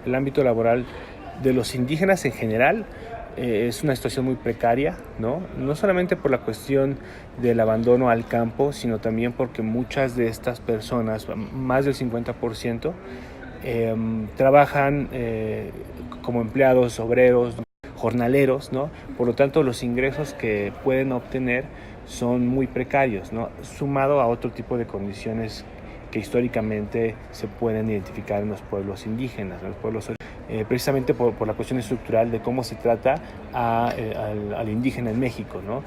el ámbito laboral de los indígenas en general es una situación muy precaria, ¿no? No solamente por la cuestión del abandono al campo, sino también porque muchas de estas personas, más del 50%, trabajan como empleados, obreros, jornaleros, ¿no? Por lo tanto, los ingresos que pueden obtener son muy precarios, ¿no? Sumado a otro tipo de condiciones que históricamente se pueden identificar en los pueblos indígenas, en los pueblos precisamente por la cuestión estructural de cómo se trata al indígena en México, ¿no?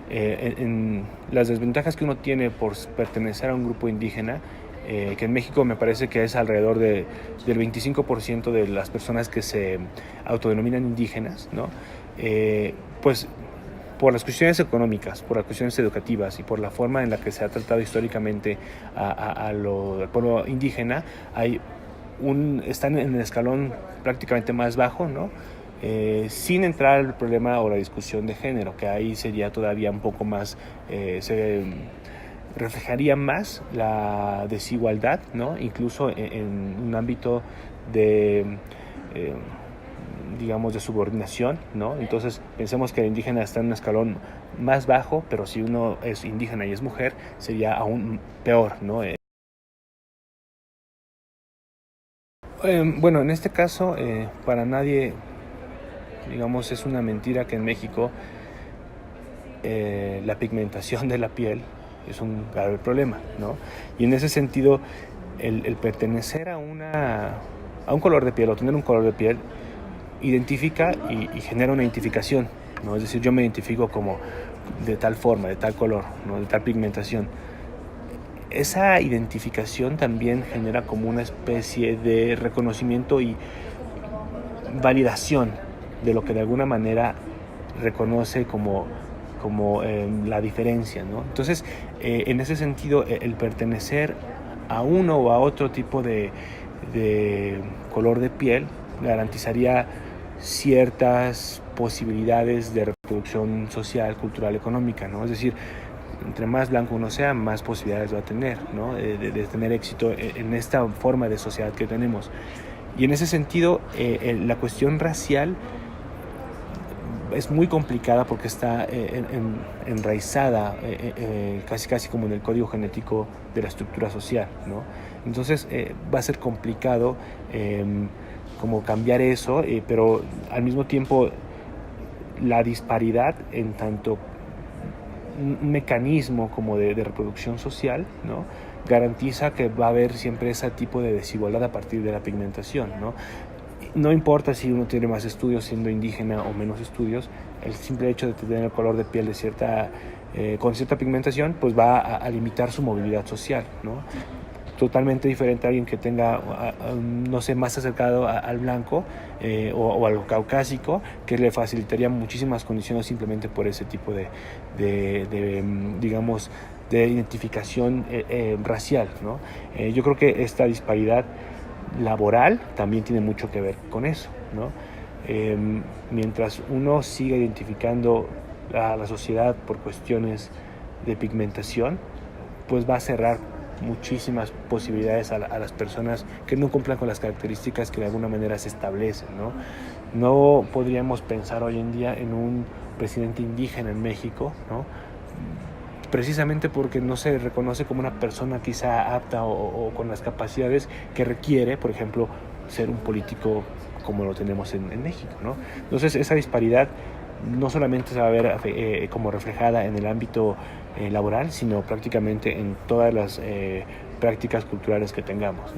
En las desventajas que uno tiene por pertenecer a un grupo indígena, que en México me parece que es alrededor del 25% de las personas que se autodenominan indígenas, ¿no? Pues por las cuestiones económicas, por las cuestiones educativas y por la forma en la que se ha tratado históricamente al pueblo indígena, están en el escalón prácticamente más bajo, ¿no? Sin entrar al problema o la discusión de género, que ahí sería todavía un poco más, se reflejaría más la desigualdad, ¿no? Incluso en un ámbito de digamos, de subordinación, ¿no? Entonces, pensemos que el indígena está en un escalón más bajo, pero si uno es indígena y es mujer, sería aún peor, ¿no? Bueno, en este caso, para nadie, digamos, es una mentira que en México la pigmentación de la piel es un grave problema, ¿no? Y en ese sentido, el pertenecer a un color de piel o tener un color de piel identifica y genera una identificación, ¿no? Es decir, yo me identifico como de tal forma, de tal color, ¿no? De tal pigmentación. Esa identificación también genera como una especie de reconocimiento y validación de lo que de alguna manera reconoce como la diferencia, ¿no? Entonces, en ese sentido, el pertenecer a uno o a otro tipo de color de piel garantizaría ciertas posibilidades de reproducción social, cultural, económica, ¿no? Es decir, entre más blanco uno sea, más posibilidades va a tener, ¿no? De tener éxito en esta forma de sociedad que tenemos. Y en ese sentido, la cuestión racial es muy complicada porque está enraizada casi como en el código genético de la estructura social, ¿no? Entonces va a ser complicado como cambiar eso, pero al mismo tiempo la disparidad en tanto un mecanismo como de reproducción social, ¿no? Garantiza que va a haber siempre ese tipo de desigualdad a partir de la pigmentación, ¿no? No importa si uno tiene más estudios siendo indígena o menos estudios, el simple hecho de tener el color de piel con cierta pigmentación, pues va a limitar su movilidad social, ¿no? Totalmente diferente a alguien que tenga, no sé, más acercado al blanco o al caucásico, que le facilitaría muchísimas condiciones simplemente por ese tipo digamos, de identificación racial, ¿no? Yo creo que esta disparidad laboral también tiene mucho que ver con eso, ¿no? Mientras uno siga identificando a la sociedad por cuestiones de pigmentación, pues va a cerrar muchísimas posibilidades a las personas que no cumplan con las características que de alguna manera se establecen, ¿no? No podríamos pensar hoy en día en un presidente indígena en México, ¿no? Precisamente porque no se reconoce como una persona quizá apta o con las capacidades que requiere, por ejemplo, ser un político como lo tenemos en México, ¿no? Entonces esa disparidad no solamente se va a ver como reflejada en el ámbito laboral, sino prácticamente en todas las prácticas culturales que tengamos.